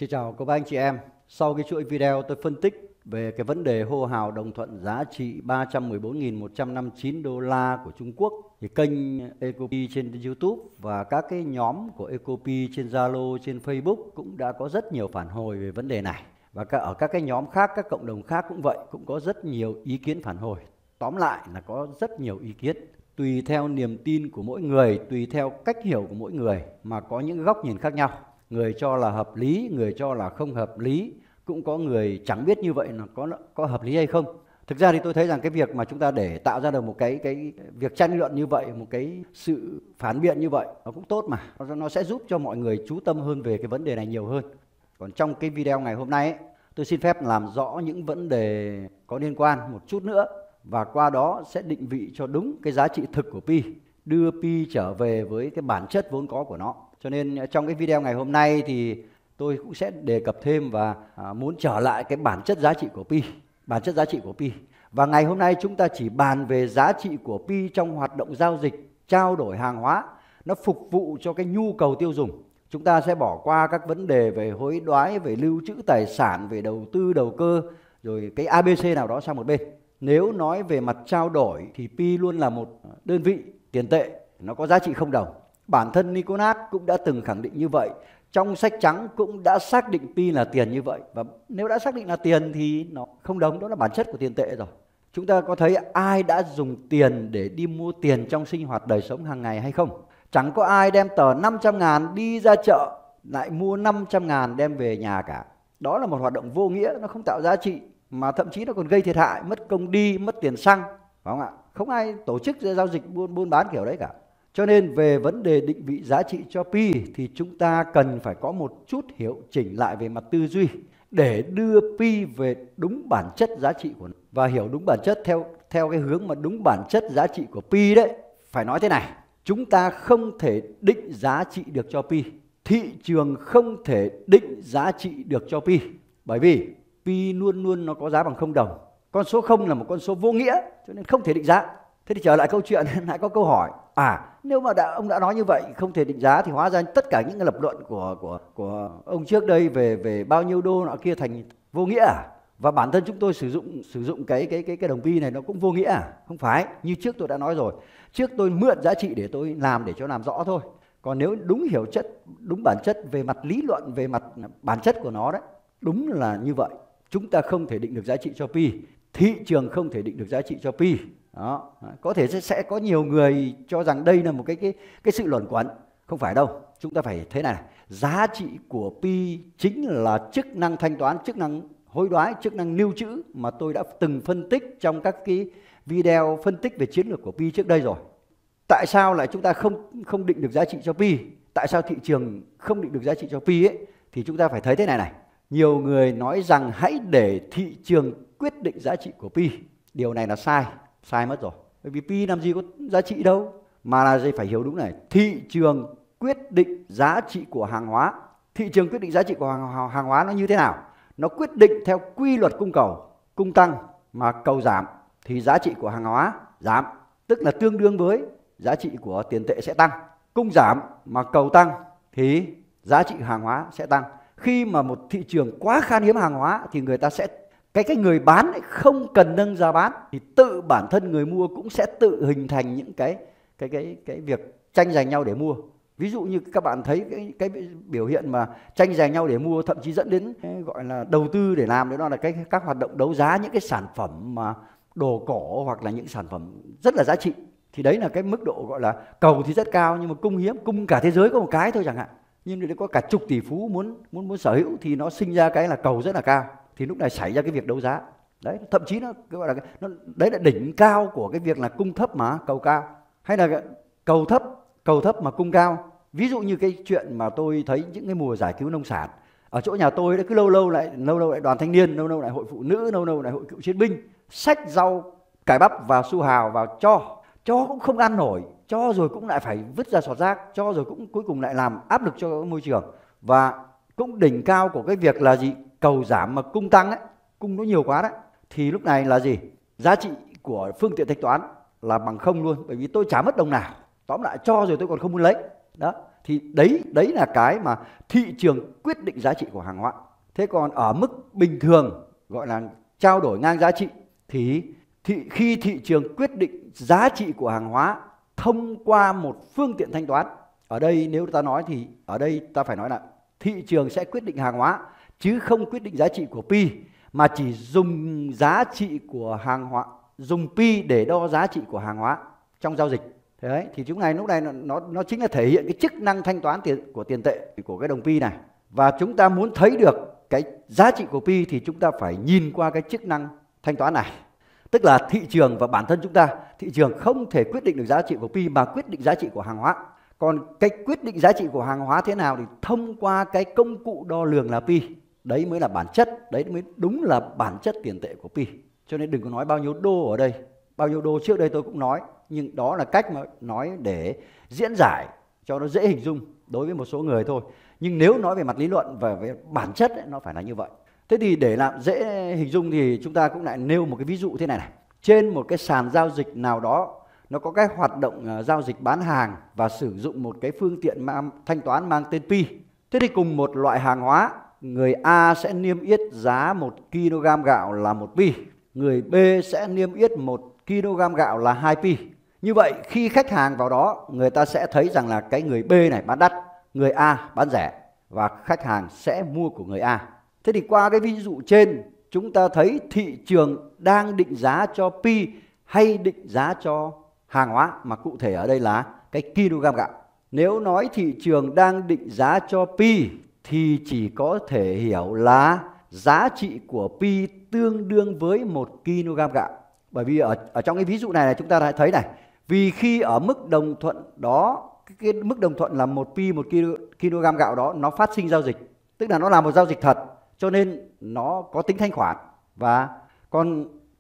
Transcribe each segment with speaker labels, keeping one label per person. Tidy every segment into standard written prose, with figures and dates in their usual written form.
Speaker 1: Xin chào các anh chị em. Sau cái chuỗi video tôi phân tích về cái vấn đề hô hào đồng thuận giá trị 314.159 đô la của Trung Quốc, thì kênh Ecopy trên YouTube và các cái nhóm của Ecopy trên Zalo, trên Facebook cũng đã có rất nhiều phản hồi về vấn đề này. Và ở các cái nhóm khác, các cộng đồng khác cũng vậy, cũng có rất nhiều ý kiến phản hồi. Tóm lại là có rất nhiều ý kiến. Tùy theo niềm tin của mỗi người, tùy theo cách hiểu của mỗi người mà có những góc nhìn khác nhau. Người cho là hợp lý, người cho là không hợp lý, cũng có người chẳng biết như vậy là có hợp lý hay không. Thực ra thì tôi thấy rằng cái việc mà chúng ta để tạo ra được một cái việc tranh luận như vậy, một cái sự phản biện như vậy, nó cũng tốt mà. Nó sẽ giúp cho mọi người chú tâm hơn về cái vấn đề này nhiều hơn. Còn trong cái video ngày hôm nay tôi xin phép làm rõ những vấn đề có liên quan một chút nữa, và qua đó sẽ định vị cho đúng cái giá trị thực của Pi, đưa Pi trở về với cái bản chất vốn có của nó. Cho nên trong cái video ngày hôm nay thì tôi cũng sẽ đề cập thêm và muốn trở lại cái bản chất giá trị của Pi, bản chất giá trị của Pi. Và ngày hôm nay chúng ta chỉ bàn về giá trị của Pi trong hoạt động giao dịch, trao đổi hàng hóa, nó phục vụ cho cái nhu cầu tiêu dùng. Chúng ta sẽ bỏ qua các vấn đề về hối đoái, về lưu trữ tài sản, về đầu tư, đầu cơ, rồi cái ABC nào đó sang một bên. Nếu nói về mặt trao đổi thì Pi luôn là một đơn vị tiền tệ, nó có giá trị không đồng. Bản thân Nicolas cũng đã từng khẳng định như vậy. Trong sách trắng cũng đã xác định Pi là tiền như vậy. Và nếu đã xác định là tiền thì nó không đồng, đó là bản chất của tiền tệ rồi. Chúng ta có thấy ai đã dùng tiền để đi mua tiền trong sinh hoạt đời sống hàng ngày hay không? Chẳng có ai đem tờ 500.000 đi ra chợ lại mua 500.000 đem về nhà cả. Đó là một hoạt động vô nghĩa, nó không tạo giá trị, mà thậm chí nó còn gây thiệt hại, mất công đi, mất tiền xăng, phải không ạ? Không ai tổ chức giao dịch buôn bán kiểu đấy cả. Cho nên về vấn đề định vị giá trị cho Pi thì chúng ta cần phải có một chút hiệu chỉnh lại về mặt tư duy để đưa Pi về đúng bản chất giá trị của nó. Và hiểu đúng bản chất theo cái hướng mà đúng bản chất giá trị của Pi đấy. Phải nói thế này, chúng ta không thể định giá trị được cho Pi. Thị trường không thể định giá trị được cho Pi. Bởi vì Pi luôn luôn nó có giá bằng không đồng. Con số 0 là một con số vô nghĩa, cho nên không thể định giá. Thế thì trở lại câu chuyện, lại có câu hỏi, nếu mà ông đã nói như vậy không thể định giá thì hóa ra tất cả những cái lập luận của ông trước đây về bao nhiêu đô nọ kia thành vô nghĩa à? Và bản thân chúng tôi sử dụng cái đồng Pi này nó cũng vô nghĩa à? Không phải, như trước tôi đã nói rồi. Trước tôi mượn giá trị để tôi làm rõ thôi. Còn nếu đúng hiểu chất, đúng bản chất về mặt lý luận, về mặt bản chất của nó đấy, đúng là như vậy. Chúng ta không thể định được giá trị cho Pi, thị trường không thể định được giá trị cho Pi. Đó, có thể sẽ có nhiều người cho rằng đây là một cái sự luẩn quẩn. Không phải đâu, chúng ta phải thế này. Giá trị của Pi chính là chức năng thanh toán, chức năng hối đoái, chức năng lưu trữ mà tôi đã từng phân tích trong các cái video phân tích về chiến lược của Pi trước đây rồi. Tại sao lại chúng ta không định được giá trị cho Pi? Tại sao thị trường không định được giá trị cho Pi ấy? Thì chúng ta phải thấy thế này. Nhiều người nói rằng hãy để thị trường quyết định giá trị của Pi. Điều này là sai mất rồi. Bởi vì Pi làm gì có giá trị đâu. Mà là gì, phải hiểu đúng này. Thị trường quyết định giá trị của hàng hóa. Thị trường quyết định giá trị của hàng hóa nó như thế nào? Nó quyết định theo quy luật cung cầu. Cung tăng mà cầu giảm thì giá trị của hàng hóa giảm. Tức là tương đương với giá trị của tiền tệ sẽ tăng. Cung giảm mà cầu tăng thì giá trị hàng hóa sẽ tăng. Khi mà một thị trường quá khan hiếm hàng hóa thì người ta sẽ cái người bán ấy không cần nâng giá bán, thì tự bản thân người mua cũng sẽ tự hình thành những cái việc tranh giành nhau để mua. Ví dụ như các bạn thấy cái biểu hiện mà tranh giành nhau để mua, thậm chí dẫn đến gọi là đầu tư để làm, đó là các hoạt động đấu giá những cái sản phẩm mà đồ cổ hoặc là những sản phẩm rất là giá trị. Thì đấy là cái mức độ gọi là cầu thì rất cao nhưng mà cung hiếm, cung cả thế giới có một cái thôi chẳng hạn. Nhưng nếu có cả chục tỷ phú muốn sở hữu thì nó sinh ra cái là cầu rất là cao. Thì lúc này xảy ra cái việc đấu giá. Đấy, thậm chí nó gọi là đấy là đỉnh cao của cái việc là cung thấp mà cầu cao, hay là cầu thấp mà cung cao. Ví dụ như cái chuyện mà tôi thấy những cái mùa giải cứu nông sản ở chỗ nhà tôi, cứ lâu lâu lại đoàn thanh niên, lâu lâu lại hội phụ nữ, lâu lâu lại hội cựu chiến binh xách rau cải bắp và su hào vào cho cũng không ăn nổi, cho rồi cũng lại phải vứt ra sọt rác, cho rồi cũng cuối cùng lại làm áp lực cho môi trường. Và cũng đỉnh cao của cái việc là gì? Cầu giảm mà cung tăng ấy, cung nó nhiều quá đấy, thì lúc này là gì? Giá trị của phương tiện thanh toán là bằng không luôn, bởi vì tôi chả mất đồng nào. Tóm lại cho rồi tôi còn không muốn lấy. Đó. Thì đấy là cái mà thị trường quyết định giá trị của hàng hóa. Thế còn ở mức bình thường gọi là trao đổi ngang giá trị thì khi thị trường quyết định giá trị của hàng hóa thông qua một phương tiện thanh toán. Ở đây nếu ta nói thì ở đây ta phải nói là thị trường sẽ quyết định hàng hóa chứ không quyết định giá trị của Pi, mà chỉ dùng giá trị của hàng hóa, dùng Pi để đo giá trị của hàng hóa trong giao dịch. Đấy, thì lúc này nó chính là thể hiện cái chức năng thanh toán của tiền tệ của cái đồng Pi này. Và chúng ta muốn thấy được cái giá trị của Pi thì chúng ta phải nhìn qua cái chức năng thanh toán này. Tức là thị trường và bản thân chúng ta, thị trường không thể quyết định được giá trị của Pi mà quyết định giá trị của hàng hóa. Còn cái quyết định giá trị của hàng hóa thế nào thì thông qua cái công cụ đo lường là Pi. Đấy mới là bản chất, đấy mới đúng là bản chất tiền tệ của Pi. Cho nên đừng có nói bao nhiêu đô ở đây. Bao nhiêu đô trước đây tôi cũng nói, nhưng đó là cách mà nói để diễn giải cho nó dễ hình dung đối với một số người thôi. Nhưng nếu nói về mặt lý luận và về bản chất ấy, nó phải là như vậy. Thế thì để làm dễ hình dung thì chúng ta cũng lại nêu một cái ví dụ thế này này. Trên một cái sàn giao dịch nào đó, nó có cái hoạt động giao dịch bán hàng và sử dụng một cái phương tiện thanh toán mang tên Pi. Thế thì cùng một loại hàng hóa, người A sẽ niêm yết giá 1 kg gạo là 1 Pi, người B sẽ niêm yết 1 kg gạo là 2 Pi. Như vậy khi khách hàng vào đó, người ta sẽ thấy rằng là cái người B này bán đắt, người A bán rẻ và khách hàng sẽ mua của người A. Thế thì qua cái ví dụ trên, chúng ta thấy thị trường đang định giá cho Pi hay định giá cho hàng hóa, mà cụ thể ở đây là cái kg gạo. Nếu nói thị trường đang định giá cho Pi thì chỉ có thể hiểu là giá trị của Pi tương đương với 1 kg gạo. Bởi vì ở trong cái ví dụ này chúng ta đã thấy này, vì khi ở mức đồng thuận đó, cái mức đồng thuận là 1 Pi 1 kg gạo đó nó phát sinh giao dịch, tức là nó là một giao dịch thật, cho nên nó có tính thanh khoản. Và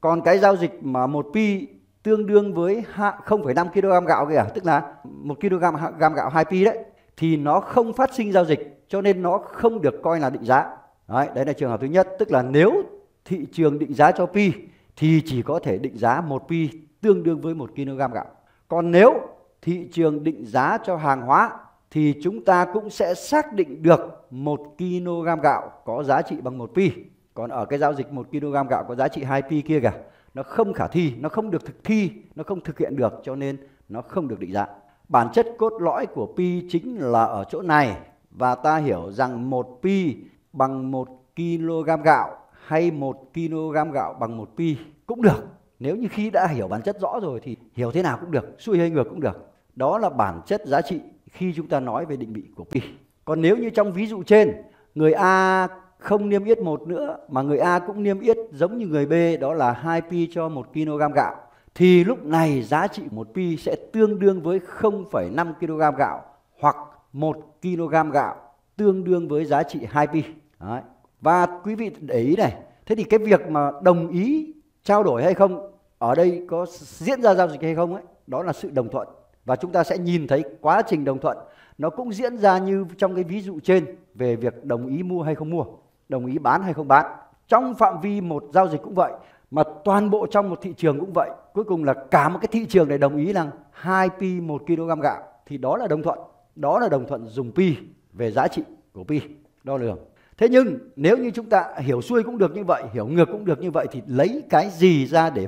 Speaker 1: còn cái giao dịch mà 1 Pi tương đương với 0,5 kg gạo kìa, tức là 1 kg gạo 2 Pi đấy, thì nó không phát sinh giao dịch, cho nên nó không được coi là định giá. Đấy là trường hợp thứ nhất, tức là nếu thị trường định giá cho Pi thì chỉ có thể định giá 1 Pi tương đương với 1 kg gạo. Còn nếu thị trường định giá cho hàng hóa thì chúng ta cũng sẽ xác định được 1 kg gạo có giá trị bằng 1 Pi. Còn ở cái giao dịch 1 kg gạo có giá trị 2 Pi kia kìa, nó không khả thi, nó không được thực thi, nó không thực hiện được, cho nên nó không được định giá. Bản chất cốt lõi của Pi chính là ở chỗ này, và ta hiểu rằng 1 Pi bằng 1 kg gạo hay 1 kg gạo bằng 1 Pi cũng được. Nếu như khi đã hiểu bản chất rõ rồi thì hiểu thế nào cũng được, xuôi hay ngược cũng được. Đó là bản chất giá trị khi chúng ta nói về định vị của Pi. Còn nếu như trong ví dụ trên, người A không niêm yết 1 nữa mà người A cũng niêm yết giống như người B, đó là 2 Pi cho 1 kg gạo, thì lúc này giá trị 1 Pi sẽ tương đương với 0,5 kg gạo hoặc 1 kg gạo tương đương với giá trị 2 Pi. Đấy. Và quý vị để ý này, thế thì cái việc mà đồng ý trao đổi hay không, ở đây có diễn ra giao dịch hay không ấy, đó là sự đồng thuận. Và chúng ta sẽ nhìn thấy quá trình đồng thuận nó cũng diễn ra như trong cái ví dụ trên về việc đồng ý mua hay không mua, đồng ý bán hay không bán. Trong phạm vi một giao dịch cũng vậy, mà toàn bộ trong một thị trường cũng vậy. Cuối cùng là cả một cái thị trường này đồng ý là 2 Pi 1 kg gạo, thì đó là đồng thuận. Đó là đồng thuận dùng Pi về giá trị của Pi đo lường. Thế nhưng nếu như chúng ta hiểu xuôi cũng được như vậy, hiểu ngược cũng được như vậy, thì lấy cái gì ra để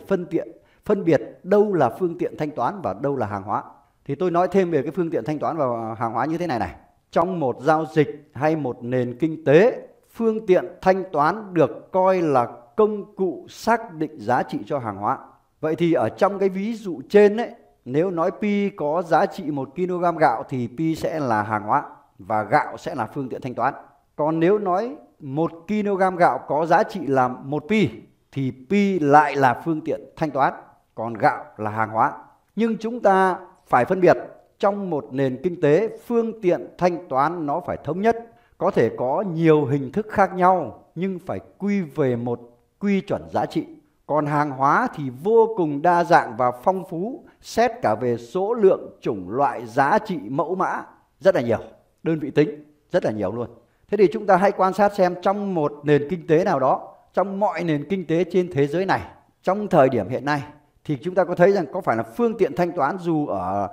Speaker 1: phân biệt đâu là phương tiện thanh toán và đâu là hàng hóa? Thì tôi nói thêm về cái phương tiện thanh toán và hàng hóa như thế này này. Trong một giao dịch hay một nền kinh tế, phương tiện thanh toán được coi là công cụ xác định giá trị cho hàng hóa. Vậy thì ở trong cái ví dụ trên ấy, nếu nói Pi có giá trị 1 kg gạo thì Pi sẽ là hàng hóa và gạo sẽ là phương tiện thanh toán. Còn nếu nói 1 kg gạo có giá trị là 1 Pi thì Pi lại là phương tiện thanh toán, còn gạo là hàng hóa. Nhưng chúng ta phải phân biệt, trong một nền kinh tế, phương tiện thanh toán nó phải thống nhất. Có thể có nhiều hình thức khác nhau nhưng phải quy về một quy chuẩn giá trị. Còn hàng hóa thì vô cùng đa dạng và phong phú, xét cả về số lượng, chủng loại, giá trị, mẫu mã rất là nhiều, đơn vị tính rất là nhiều luôn. Thế thì chúng ta hãy quan sát xem trong một nền kinh tế nào đó, trong mọi nền kinh tế trên thế giới này, trong thời điểm hiện nay, thì chúng ta có thấy rằng có phải là phương tiện thanh toán dù ở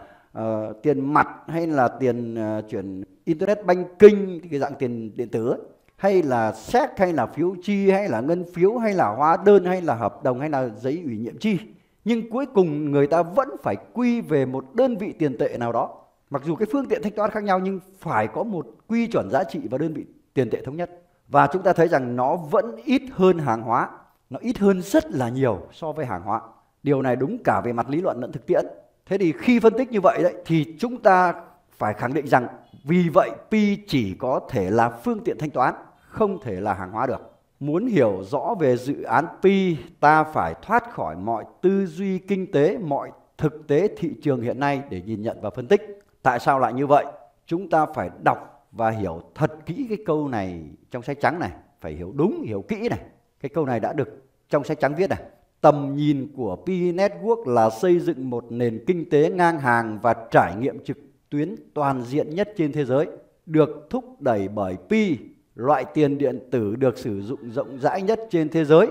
Speaker 1: tiền mặt hay là tiền chuyển internet banking, cái dạng tiền điện tử ấy, hay là séc hay là phiếu chi hay là ngân phiếu hay là hóa đơn hay là hợp đồng hay là giấy ủy nhiệm chi, nhưng cuối cùng người ta vẫn phải quy về một đơn vị tiền tệ nào đó. Mặc dù cái phương tiện thanh toán khác nhau nhưng phải có một quy chuẩn giá trị và đơn vị tiền tệ thống nhất. Và chúng ta thấy rằng nó vẫn ít hơn hàng hóa, nó ít hơn rất là nhiều so với hàng hóa. Điều này đúng cả về mặt lý luận lẫn thực tiễn. Thế thì khi phân tích như vậy đấy thì chúng ta phải khẳng định rằng vì vậy Pi chỉ có thể là phương tiện thanh toán, không thể là hàng hóa được. Muốn hiểu rõ về dự án Pi, ta phải thoát khỏi mọi tư duy kinh tế, mọi thực tế thị trường hiện nay để nhìn nhận và phân tích. Tại sao lại như vậy? Chúng ta phải đọc và hiểu thật kỹ cái câu này trong sách trắng này, phải hiểu đúng, hiểu kỹ này. Cái câu này đã được trong sách trắng viết này. Tầm nhìn của Pi Network là xây dựng một nền kinh tế ngang hàng và trải nghiệm trực tuyến toàn diện nhất trên thế giới, được thúc đẩy bởi Pi, loại tiền điện tử được sử dụng rộng rãi nhất trên thế giới.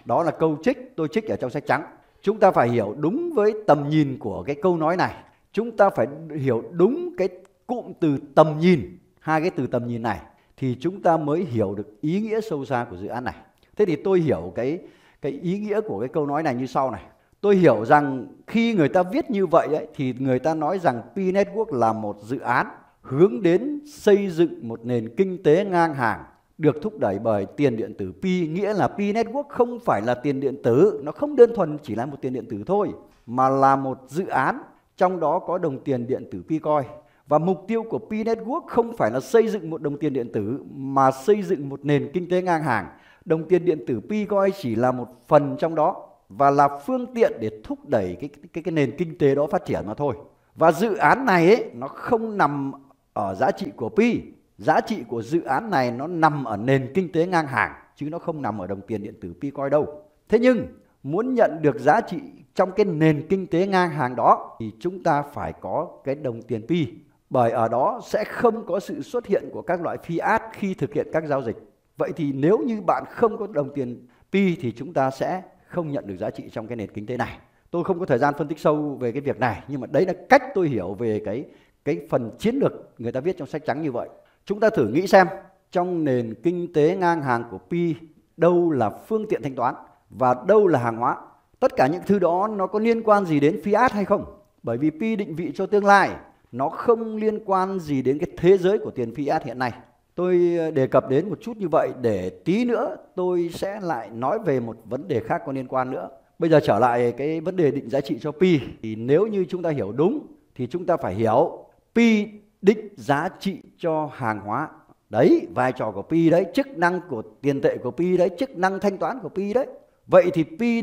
Speaker 1: Đó là câu trích, tôi trích ở trong sách trắng. Chúng ta phải hiểu đúng với tầm nhìn của cái câu nói này. Chúng ta phải hiểu đúng cái cụm từ tầm nhìn, hai cái từ tầm nhìn này, thì chúng ta mới hiểu được ý nghĩa sâu xa của dự án này. Thế thì tôi hiểu cái ý nghĩa của cái câu nói này như sau này. Tôi hiểu rằng khi người ta viết như vậy ấy, thì người ta nói rằng Pi Network là một dự án hướng đến xây dựng một nền kinh tế ngang hàng được thúc đẩy bởi tiền điện tử Pi. Nghĩa là Pi Network không phải là tiền điện tử, nó không đơn thuần chỉ là một tiền điện tử thôi, mà là một dự án trong đó có đồng tiền điện tử Picoin. Và mục tiêu của Pi Network không phải là xây dựng một đồng tiền điện tử mà xây dựng một nền kinh tế ngang hàng. Đồng tiền điện tử Picoin chỉ là một phần trong đó và là phương tiện để thúc đẩy cái nền kinh tế đó phát triển mà thôi. Và dự án này ấy, nó không nằm ở giá trị của Pi. Giá trị của dự án này nó nằm ở nền kinh tế ngang hàng, chứ nó không nằm ở đồng tiền điện tử Picoin đâu. Thế nhưng muốn nhận được giá trị trong cái nền kinh tế ngang hàng đó thì chúng ta phải có cái đồng tiền Pi. Bởi ở đó sẽ không có sự xuất hiện của các loại fiat khi thực hiện các giao dịch. Vậy thì nếu như bạn không có đồng tiền Pi thì chúng ta sẽ không nhận được giá trị trong cái nền kinh tế này. Tôi không có thời gian phân tích sâu về cái việc này, nhưng mà đấy là cách tôi hiểu về cái phần chiến lược người ta viết trong sách trắng như vậy. Chúng ta thử nghĩ xem, trong nền kinh tế ngang hàng của Pi, đâu là phương tiện thanh toán và đâu là hàng hóa? Tất cả những thứ đó nó có liên quan gì đến fiat hay không? Bởi vì Pi định vị cho tương lai, nó không liên quan gì đến cái thế giới của tiền fiat hiện nay. Tôi đề cập đến một chút như vậy để tí nữa tôi sẽ lại nói về một vấn đề khác có liên quan nữa. Bây giờ trở lại cái vấn đề định giá trị cho Pi, thì nếu như chúng ta hiểu đúng thì chúng ta phải hiểu Pi định giá trị cho hàng hóa. Đấy, vai trò của Pi đấy, chức năng của tiền tệ của Pi đấy, chức năng thanh toán của Pi đấy. Vậy thì Pi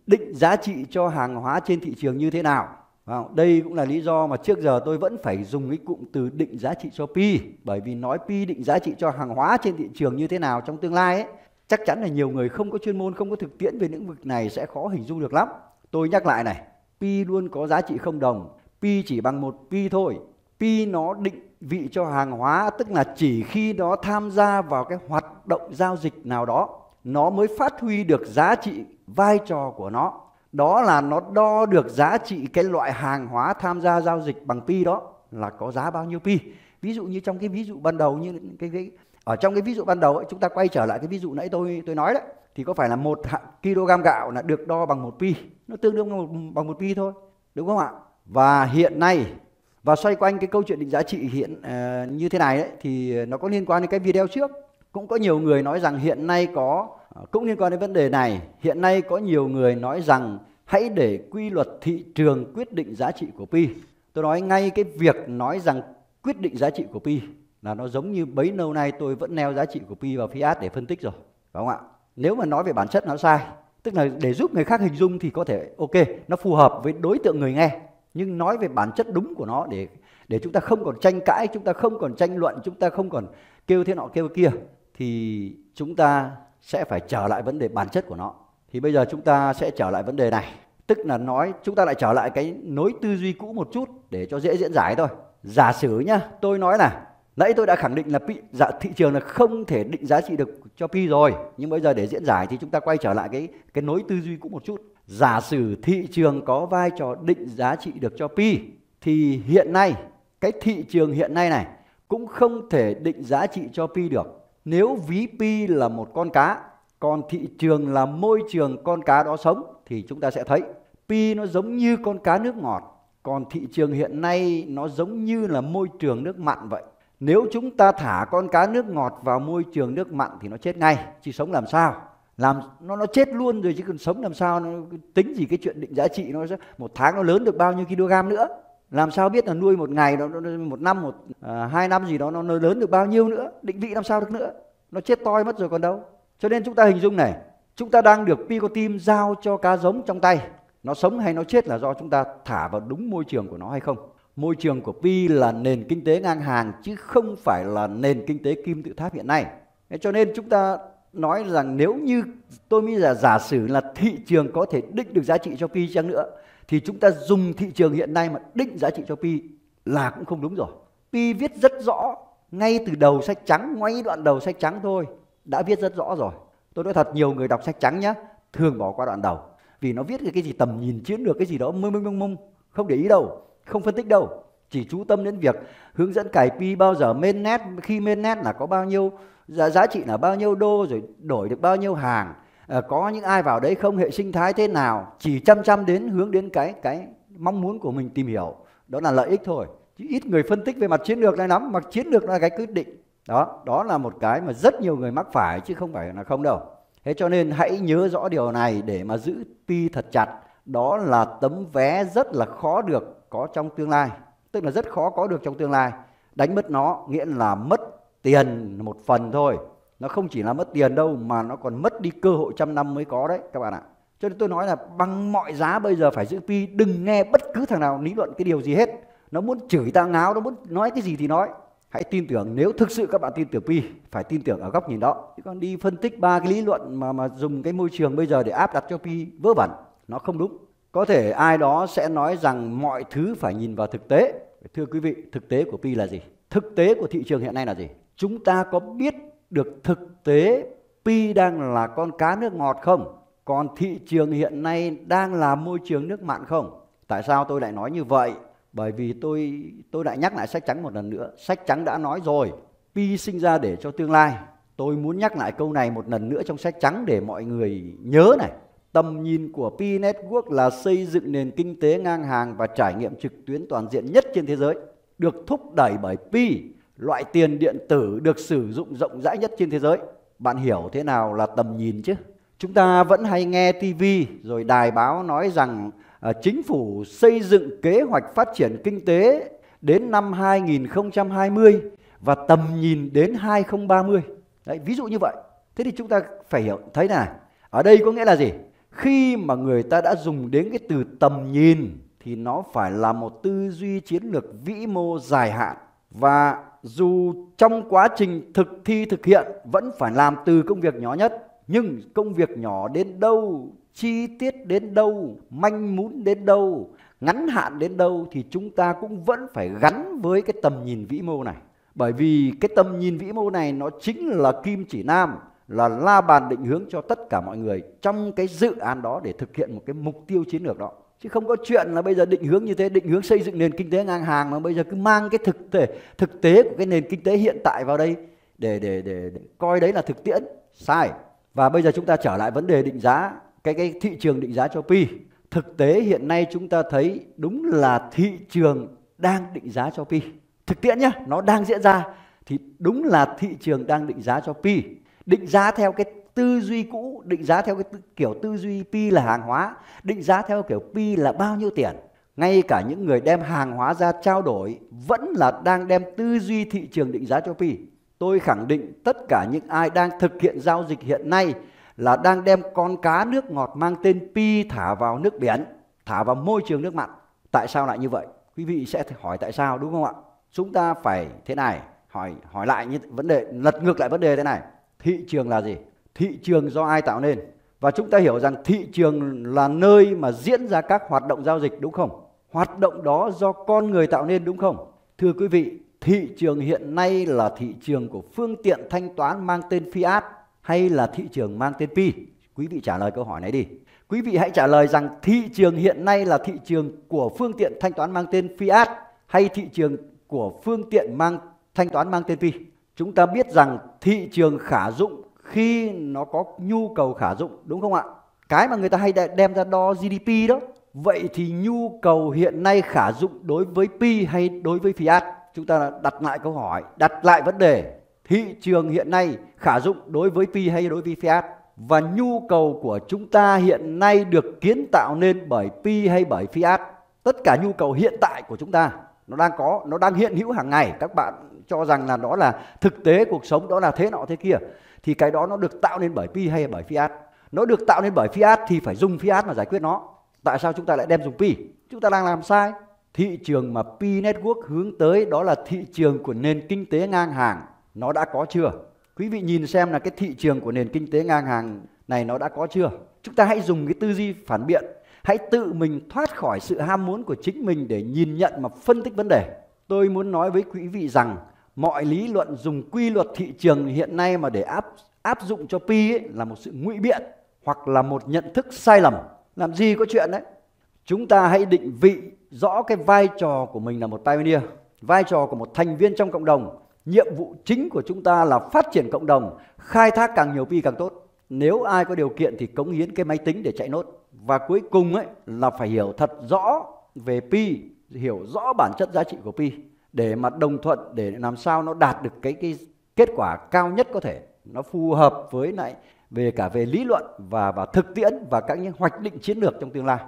Speaker 1: định giá trị cho hàng hóa trên thị trường như thế nào? Đây cũng là lý do mà trước giờ tôi vẫn phải dùng cái cụm từ định giá trị cho Pi. Bởi vì nói Pi định giá trị cho hàng hóa trên thị trường như thế nào trong tương lai ấy, chắc chắn là nhiều người không có chuyên môn, không có thực tiễn về lĩnh vực này sẽ khó hình dung được lắm. Tôi nhắc lại này, Pi luôn có giá trị không đồng. Pi chỉ bằng một Pi thôi. Pi nó định vị cho hàng hóa, tức là chỉ khi nó tham gia vào cái hoạt động giao dịch nào đó, nó mới phát huy được giá trị vai trò của nó. Đó là nó đo được giá trị cái loại hàng hóa tham gia giao dịch bằng Pi đó là có giá bao nhiêu Pi. Ví dụ như trong cái ví dụ ban đầu, như ở trong cái ví dụ ban đầu ấy, chúng ta quay trở lại cái ví dụ nãy tôi nói đấy, thì có phải là 1 kg gạo là được đo bằng 1 Pi, nó tương đương bằng 1 Pi thôi, đúng không ạ? Và hiện nay, và xoay quanh cái câu chuyện định giá trị hiện như thế này ấy, thì nó có liên quan đến cái video trước. Cũng có nhiều người nói rằng hiện nay cũng liên quan đến vấn đề này, hiện nay có nhiều người nói rằng hãy để quy luật thị trường quyết định giá trị của Pi. Tôi nói ngay cái việc nói rằng quyết định giá trị của Pi là nó giống như bấy lâu nay tôi vẫn neo giá trị của Pi vào fiat để phân tích rồi, phải không ạ? Nếu mà nói về bản chất nó sai, tức là để giúp người khác hình dung thì có thể ok, nó phù hợp với đối tượng người nghe. Nhưng nói về bản chất đúng của nó để chúng ta không còn tranh cãi, chúng ta không còn tranh luận, chúng ta không còn kêu thế nọ kêu kia, thì chúng ta sẽ phải trở lại vấn đề bản chất của nó. Thì bây giờ chúng ta sẽ trở lại vấn đề này, tức là chúng ta lại trở lại cái nối tư duy cũ một chút để cho dễ diễn giải thôi. Giả sử nhá, tôi nói là nãy tôi đã khẳng định là thị trường là không thể định giá trị được cho Pi rồi, nhưng bây giờ để diễn giải thì chúng ta quay trở lại cái nối tư duy cũ một chút. Giả sử thị trường có vai trò định giá trị được cho Pi thì hiện nay cái thị trường hiện nay này cũng không thể định giá trị cho Pi được. Nếu ví Pi là một con cá, còn thị trường là môi trường con cá đó sống, thì chúng ta sẽ thấy Pi nó giống như con cá nước ngọt, còn thị trường hiện nay nó giống như là môi trường nước mặn vậy. Nếu chúng ta thả con cá nước ngọt vào môi trường nước mặn thì nó chết ngay, chứ sống làm sao? Nó chết luôn rồi, chứ còn sống làm sao? Nó tính gì cái chuyện định giá trị, nó một tháng nó lớn được bao nhiêu kg nữa? Làm sao biết là nuôi một ngày, một năm, 2 năm gì đó nó lớn được bao nhiêu nữa? Định vị làm sao được nữa? Nó chết toi mất rồi còn đâu. Cho nên chúng ta hình dung này, chúng ta đang được Picotim giao cho cá giống trong tay. Nó sống hay nó chết là do chúng ta thả vào đúng môi trường của nó hay không. Môi trường của Pi là nền kinh tế ngang hàng chứ không phải là nền kinh tế kim tự tháp hiện nay. Cho nên chúng ta nói rằng nếu như tôi mới giả sử là thị trường có thể định được giá trị cho Pi chăng nữa, thì chúng ta dùng thị trường hiện nay mà định giá trị cho Pi là cũng không đúng rồi. Pi viết rất rõ, ngay từ đầu sách trắng, ngay đoạn đầu sách trắng thôi đã viết rất rõ rồi. Tôi nói thật, nhiều người đọc sách trắng nhá, thường bỏ qua đoạn đầu, vì nó viết cái gì tầm nhìn chiến lược cái gì đó mông, không để ý đâu, không phân tích đâu, chỉ chú tâm đến việc hướng dẫn cài Pi bao giờ mainnet, khi mainnet là có bao nhiêu giá trị là bao nhiêu đô, rồi đổi được bao nhiêu hàng, có những ai vào đấy không, hệ sinh thái thế nào, chỉ chăm đến hướng đến cái mong muốn của mình tìm hiểu, đó là lợi ích thôi. Chứ ít người phân tích về mặt chiến lược này lắm, mà chiến lược là cái quyết định. Đó là một cái mà rất nhiều người mắc phải chứ không phải là không đâu. Thế cho nên hãy nhớ rõ điều này để mà giữ Pi thật chặt. Đó là tấm vé rất là khó được có trong tương lai, tức là rất khó có được trong tương lai. Đánh mất nó nghĩa là mất tiền một phần thôi. Nó không chỉ là mất tiền đâu, mà nó còn mất đi cơ hội trăm năm mới có đấy các bạn ạ. Cho nên tôi nói là bằng mọi giá bây giờ phải giữ Pi. Đừng nghe bất cứ thằng nào lý luận cái điều gì hết. Nó muốn chửi ta ngáo, nó muốn nói cái gì thì nói. Hãy tin tưởng, nếu thực sự các bạn tin tưởng Pi, phải tin tưởng ở góc nhìn đó. Chứ còn đi phân tích ba cái lý luận mà dùng cái môi trường bây giờ để áp đặt cho Pi vớ vẩn, nó không đúng. Có thể ai đó sẽ nói rằng mọi thứ phải nhìn vào thực tế. Thưa quý vị, thực tế của Pi là gì? Thực tế của thị trường hiện nay là gì? Chúng ta có biết được thực tế Pi đang là con cá nước ngọt không? Còn thị trường hiện nay đang là môi trường nước mặn không? Tại sao tôi lại nói như vậy? Bởi vì tôi lại nhắc lại sách trắng một lần nữa. Sách trắng đã nói rồi, Pi sinh ra để cho tương lai. Tôi muốn nhắc lại câu này một lần nữa trong sách trắng để mọi người nhớ này. Tầm nhìn của Pi Network là xây dựng nền kinh tế ngang hàng và trải nghiệm trực tuyến toàn diện nhất trên thế giới, được thúc đẩy bởi Pi, loại tiền điện tử được sử dụng rộng rãi nhất trên thế giới. Bạn hiểu thế nào là tầm nhìn chứ? Chúng ta vẫn hay nghe TV rồi đài báo nói rằng chính phủ xây dựng kế hoạch phát triển kinh tế đến năm 2020 và tầm nhìn đến 2030. Đấy, ví dụ như vậy. Thế thì chúng ta phải hiểu thấy này, ở đây có nghĩa là gì? Khi mà người ta đã dùng đến cái từ tầm nhìn thì nó phải là một tư duy chiến lược vĩ mô dài hạn. Và dù trong quá trình thực thi thực hiện vẫn phải làm từ công việc nhỏ nhất, nhưng công việc nhỏ đến đâu, chi tiết đến đâu, manh mún đến đâu, ngắn hạn đến đâu thì chúng ta cũng vẫn phải gắn với cái tầm nhìn vĩ mô này. Bởi vì cái tầm nhìn vĩ mô này nó chính là kim chỉ nam, là la bàn định hướng cho tất cả mọi người trong cái dự án đó để thực hiện một cái mục tiêu chiến lược đó. Chứ không có chuyện là bây giờ định hướng như thế, định hướng xây dựng nền kinh tế ngang hàng mà bây giờ cứ mang cái thực tế của cái nền kinh tế hiện tại vào đây để coi đấy là thực tiễn. Sai. Và bây giờ chúng ta trở lại vấn đề định giá, cái thị trường định giá cho Pi. Thực tế hiện nay chúng ta thấy đúng là thị trường đang định giá cho Pi. Thực tiễn nhá, nó đang diễn ra thì đúng là thị trường đang định giá cho Pi. Định giá theo cái tư duy cũ, định giá theo cái kiểu tư duy Pi là hàng hóa, định giá theo kiểu Pi là bao nhiêu tiền. Ngay cả những người đem hàng hóa ra trao đổi vẫn là đang đem tư duy thị trường định giá cho Pi. Tôi khẳng định tất cả những ai đang thực hiện giao dịch hiện nay là đang đem con cá nước ngọt mang tên Pi thả vào nước biển, thả vào môi trường nước mặn. Tại sao lại như vậy? Quý vị sẽ hỏi tại sao, đúng không ạ? Chúng ta phải thế này, hỏi lại như vấn đề, lật ngược lại vấn đề thế này. Thị trường là gì? Thị trường do ai tạo nên? Và chúng ta hiểu rằng thị trường là nơi mà diễn ra các hoạt động giao dịch, đúng không? Hoạt động đó do con người tạo nên, đúng không? Thưa quý vị, thị trường hiện nay là thị trường của phương tiện thanh toán mang tên Fiat hay là thị trường mang tên Pi? Quý vị trả lời câu hỏi này đi. Quý vị hãy trả lời rằng thị trường hiện nay là thị trường của phương tiện thanh toán mang tên fiat hay thị trường của phương tiện thanh toán mang tên Pi. Chúng ta biết rằng thị trường khả dụng khi nó có nhu cầu khả dụng, đúng không ạ? Cái mà người ta hay đem ra đo GDP đó. Vậy thì nhu cầu hiện nay khả dụng đối với Pi hay đối với fiat? Chúng ta đặt lại câu hỏi, đặt lại vấn đề. Thị trường hiện nay khả dụng đối với Pi hay đối với fiat? Và nhu cầu của chúng ta hiện nay được kiến tạo nên bởi Pi hay bởi fiat? Tất cả nhu cầu hiện tại của chúng ta nó đang hiện hữu hàng ngày. Các bạn cho rằng là đó là thực tế cuộc sống, đó là thế nọ thế kia, thì cái đó nó được tạo nên bởi Pi hay bởi fiat? Nó được tạo nên bởi fiat thì phải dùng fiat mà giải quyết nó. Tại sao chúng ta lại đem dùng Pi? Chúng ta đang làm sai. Thị trường mà Pi Network hướng tới đó là thị trường của nền kinh tế ngang hàng. Nó đã có chưa? Quý vị nhìn xem là cái thị trường của nền kinh tế ngang hàng này nó đã có chưa? Chúng ta hãy dùng cái tư duy phản biện. Hãy tự mình thoát khỏi sự ham muốn của chính mình để nhìn nhận mà phân tích vấn đề. Tôi muốn nói với quý vị rằng mọi lý luận dùng quy luật thị trường hiện nay mà để áp dụng cho Pi ấy, là một sự ngụy biện hoặc là một nhận thức sai lầm. Làm gì có chuyện đấy. Chúng ta hãy định vị rõ cái vai trò của mình là một pioneer, vai trò của một thành viên trong cộng đồng. Nhiệm vụ chính của chúng ta là phát triển cộng đồng, khai thác càng nhiều Pi càng tốt. Nếu ai có điều kiện thì cống hiến cái máy tính để chạy nốt. Và cuối cùng ấy là phải hiểu thật rõ về Pi, hiểu rõ bản chất giá trị của Pi để mà đồng thuận, để làm sao nó đạt được cái kết quả cao nhất có thể. Nó phù hợp với lại về lý luận và thực tiễn và các những hoạch định chiến lược trong tương lai.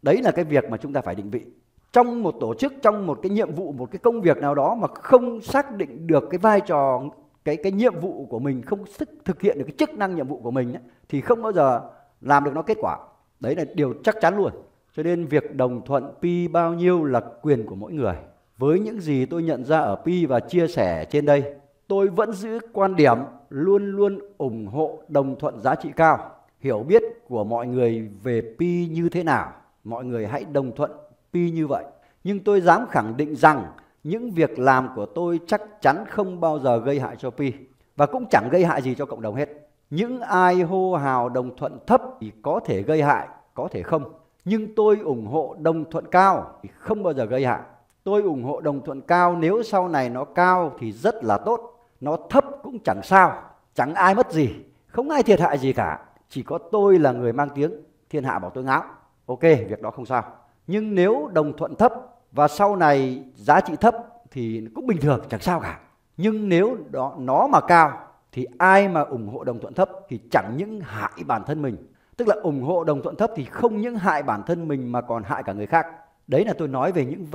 Speaker 1: Đấy là cái việc mà chúng ta phải định vị. Trong một tổ chức, trong một cái nhiệm vụ, một cái công việc nào đó mà không xác định được cái vai trò, cái nhiệm vụ của mình, không thực hiện được cái chức năng nhiệm vụ của mình ấy, thì không bao giờ làm được nó kết quả. Đấy là điều chắc chắn luôn. Cho nên việc đồng thuận Pi bao nhiêu là quyền của mỗi người. Với những gì tôi nhận ra ở Pi và chia sẻ trên đây, tôi vẫn giữ quan điểm luôn luôn ủng hộ đồng thuận giá trị cao. Hiểu biết của mọi người về Pi như thế nào, mọi người hãy đồng thuận Pi như vậy. Nhưng tôi dám khẳng định rằng những việc làm của tôi chắc chắn không bao giờ gây hại cho Pi và cũng chẳng gây hại gì cho cộng đồng hết. Những ai hô hào đồng thuận thấp thì có thể gây hại, có thể không. Nhưng tôi ủng hộ đồng thuận cao thì không bao giờ gây hại. Tôi ủng hộ đồng thuận cao nếu sau này nó cao thì rất là tốt. Nó thấp cũng chẳng sao, chẳng ai mất gì, không ai thiệt hại gì cả. Chỉ có tôi là người mang tiếng, thiên hạ bảo tôi ngáo. Ok, việc đó không sao. Nhưng nếu đồng thuận thấp và sau này giá trị thấp thì cũng bình thường, chẳng sao cả. Nhưng nếu nó mà cao thì ai mà ủng hộ đồng thuận thấp thì chẳng những hại bản thân mình. Tức là ủng hộ đồng thuận thấp thì không những hại bản thân mình mà còn hại cả người khác. Đấy là tôi nói về những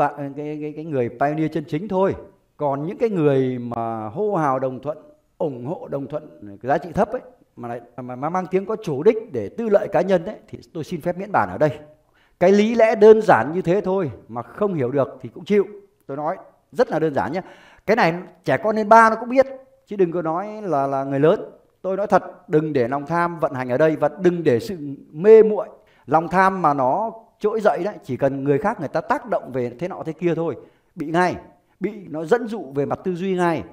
Speaker 1: cái người pioneer chân chính thôi. Còn những cái người mà hô hào đồng thuận, ủng hộ đồng thuận giá trị thấp ấy, mà mang tiếng có chủ đích để tư lợi cá nhân ấy, thì tôi xin phép miễn bàn ở đây. Cái lý lẽ đơn giản như thế thôi mà không hiểu được thì cũng chịu. Tôi nói rất là đơn giản nhé. Cái này trẻ con lên 3 nó cũng biết, chứ đừng có nói là người lớn. Tôi nói thật, đừng để lòng tham vận hành ở đây và đừng để sự mê muội. Lòng tham mà nó trỗi dậy đấy, chỉ cần người khác người ta tác động về thế nọ thế kia thôi, bị ngay, nó dẫn dụ về mặt tư duy ngay,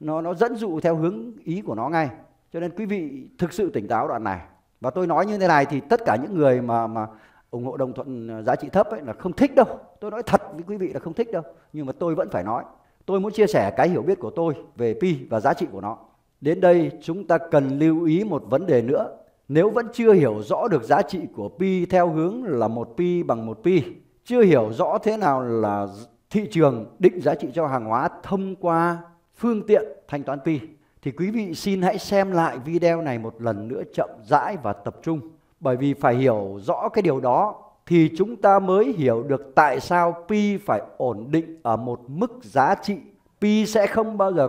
Speaker 1: nó dẫn dụ theo hướng ý của nó ngay. Cho nên quý vị thực sự tỉnh táo đoạn này. Và tôi nói như thế này thì tất cả những người mà ủng hộ đồng thuận giá trị thấp ấy là không thích đâu. Tôi nói thật với quý vị là không thích đâu. Nhưng mà tôi vẫn phải nói. Tôi muốn chia sẻ cái hiểu biết của tôi về Pi và giá trị của nó. Đến đây chúng ta cần lưu ý một vấn đề nữa. Nếu vẫn chưa hiểu rõ được giá trị của Pi theo hướng là 1 Pi bằng 1 Pi, chưa hiểu rõ thế nào là thị trường định giá trị cho hàng hóa thông qua phương tiện thanh toán Pi, thì quý vị xin hãy xem lại video này một lần nữa chậm rãi và tập trung. Bởi vì phải hiểu rõ cái điều đó thì chúng ta mới hiểu được tại sao Pi phải ổn định ở một mức giá trị. Pi sẽ không bao giờ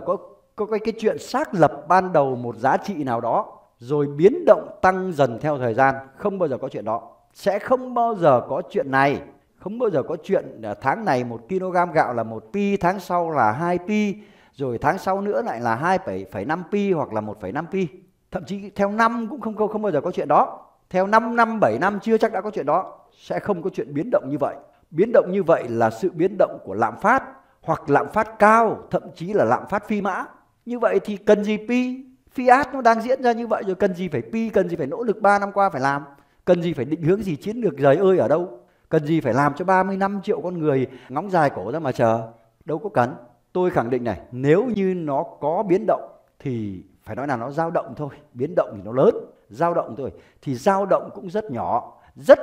Speaker 1: có cái chuyện xác lập ban đầu một giá trị nào đó rồi biến động tăng dần theo thời gian. Không bao giờ có chuyện đó. Sẽ không bao giờ có chuyện này. Không bao giờ có chuyện tháng này 1 kg gạo là 1 Pi, tháng sau là 2 Pi, rồi tháng sau nữa lại là 2,5 Pi hoặc là 1,5 Pi. Thậm chí theo năm cũng không bao giờ có chuyện đó. Theo 5 năm, 7 năm chưa chắc đã có chuyện đó. Sẽ không có chuyện biến động như vậy. Biến động như vậy là sự biến động của lạm phát hoặc lạm phát cao, thậm chí là lạm phát phi mã. Như vậy thì cần gì Pi? Fiat nó đang diễn ra như vậy rồi, cần gì phải Pi, cần gì phải nỗ lực 3 năm qua phải làm. Cần gì phải định hướng gì chiến lược trời ơi ở đâu? Cần gì phải làm cho 35 triệu con người ngóng dài cổ ra mà chờ? Đâu có cần. Tôi khẳng định này, nếu như nó có biến động thì phải nói là nó dao động thôi. Biến động thì nó lớn, dao động thôi. Thì dao động cũng rất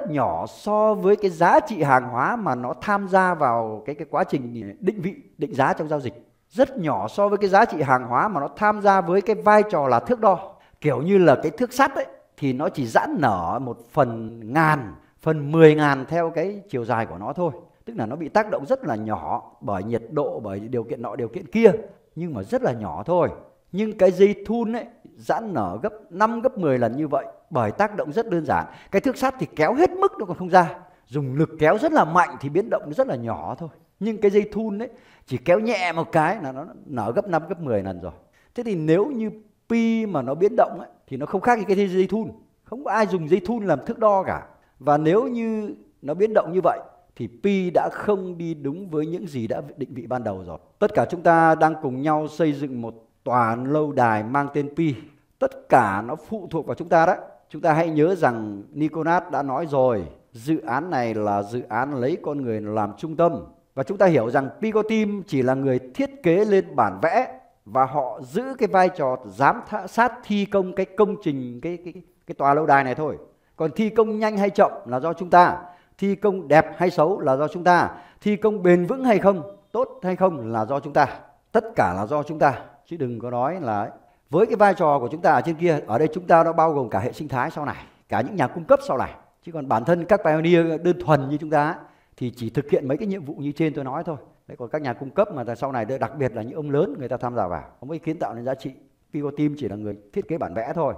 Speaker 1: nhỏ so với cái giá trị hàng hóa mà nó tham gia vào cái quá trình định vị, định giá trong giao dịch. Rất nhỏ so với cái giá trị hàng hóa mà nó tham gia với cái vai trò là thước đo. Kiểu như là cái thước sắt ấy, thì nó chỉ giãn nở 1/1000, 10.000 theo cái chiều dài của nó thôi. Tức là nó bị tác động rất là nhỏ bởi nhiệt độ, bởi điều kiện nọ điều kiện kia, nhưng mà rất là nhỏ thôi. Nhưng cái dây thun ấy giãn nở gấp 5 gấp 10 lần như vậy bởi tác động rất đơn giản. Cái thước sắt thì kéo hết mức nó còn không ra, dùng lực kéo rất là mạnh thì biến động rất là nhỏ thôi. Nhưng cái dây thun ấy chỉ kéo nhẹ một cái là nó nở gấp 5 gấp 10 lần rồi. Thế thì nếu như pi mà nó biến động ấy, thì nó không khác như cái dây thun. Không có ai dùng dây thun làm thước đo cả. Và nếu như nó biến động như vậy thì pi đã không đi đúng với những gì đã định vị ban đầu rồi. Tất cả chúng ta đang cùng nhau xây dựng một tòa lâu đài mang tên pi. Tất cả nó phụ thuộc vào chúng ta đó. Chúng ta hãy nhớ rằng Nicolas đã nói rồi, dự án này là dự án lấy con người làm trung tâm. Và chúng ta hiểu rằng Pico Team chỉ là người thiết kế lên bản vẽ và họ giữ cái vai trò giám sát thi công cái công trình, cái tòa lâu đài này thôi. Còn thi công nhanh hay chậm là do chúng ta, thi công đẹp hay xấu là do chúng ta, thi công bền vững hay không, tốt hay không là do chúng ta. Tất cả là do chúng ta, chứ đừng có nói là với cái vai trò của chúng ta ở trên kia. Ở đây chúng ta nó bao gồm cả hệ sinh thái sau này, cả những nhà cung cấp sau này. Chứ còn bản thân các pioneer đơn thuần như chúng ta thì chỉ thực hiện mấy cái nhiệm vụ như trên tôi nói thôi. Đấy, còn các nhà cung cấp mà sau này đặc biệt là những ông lớn người ta tham gia vào, không có kiến tạo nên giá trị. Pico Team chỉ là người thiết kế bản vẽ thôi.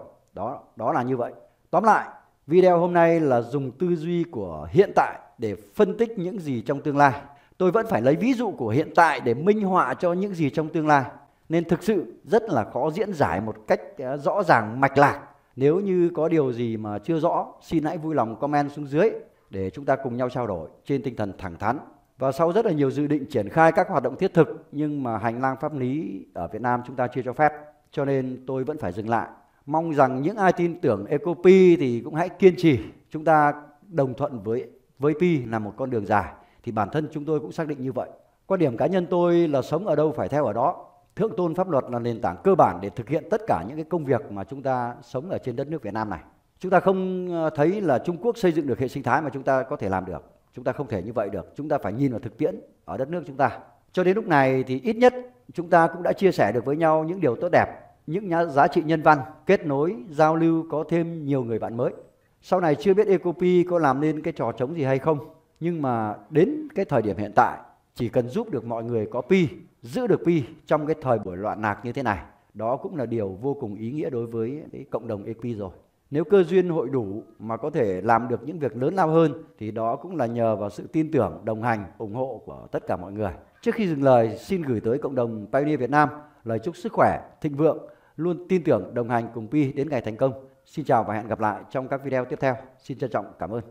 Speaker 1: Đó là như vậy. Tóm lại, video hôm nay là dùng tư duy của hiện tại để phân tích những gì trong tương lai. Tôi vẫn phải lấy ví dụ của hiện tại để minh họa cho những gì trong tương lai. Nên thực sự rất là khó diễn giải một cách rõ ràng mạch lạc. Nếu như có điều gì mà chưa rõ, xin hãy vui lòng comment xuống dưới để chúng ta cùng nhau trao đổi trên tinh thần thẳng thắn. Và sau rất là nhiều dự định triển khai các hoạt động thiết thực, nhưng mà hành lang pháp lý ở Việt Nam chúng ta chưa cho phép, cho nên tôi vẫn phải dừng lại. Mong rằng những ai tin tưởng EcoPi thì cũng hãy kiên trì. Chúng ta đồng thuận với Pi là một con đường dài, thì bản thân chúng tôi cũng xác định như vậy. Quan điểm cá nhân tôi là sống ở đâu phải theo ở đó. Thượng tôn pháp luật là nền tảng cơ bản để thực hiện tất cả những cái công việc mà chúng ta sống ở trên đất nước Việt Nam này. Chúng ta không thấy là Trung Quốc xây dựng được hệ sinh thái mà chúng ta có thể làm được. Chúng ta không thể như vậy được. Chúng ta phải nhìn vào thực tiễn ở đất nước chúng ta. Cho đến lúc này thì ít nhất chúng ta cũng đã chia sẻ được với nhau những điều tốt đẹp, những giá trị nhân văn, kết nối, giao lưu, có thêm nhiều người bạn mới. Sau này chưa biết EcoPi có làm nên cái trò trống gì hay không, nhưng mà đến cái thời điểm hiện tại, chỉ cần giúp được mọi người có Pi, giữ được Pi trong cái thời buổi loạn lạc như thế này, đó cũng là điều vô cùng ý nghĩa đối với cái cộng đồng EcoPi rồi. Nếu cơ duyên hội đủ mà có thể làm được những việc lớn lao hơn thì đó cũng là nhờ vào sự tin tưởng, đồng hành, ủng hộ của tất cả mọi người. Trước khi dừng lời, xin gửi tới cộng đồng Pioneer Việt Nam lời chúc sức khỏe, thịnh vượng, luôn tin tưởng đồng hành cùng Pi đến ngày thành công. Xin chào và hẹn gặp lại trong các video tiếp theo. Xin trân trọng cảm ơn.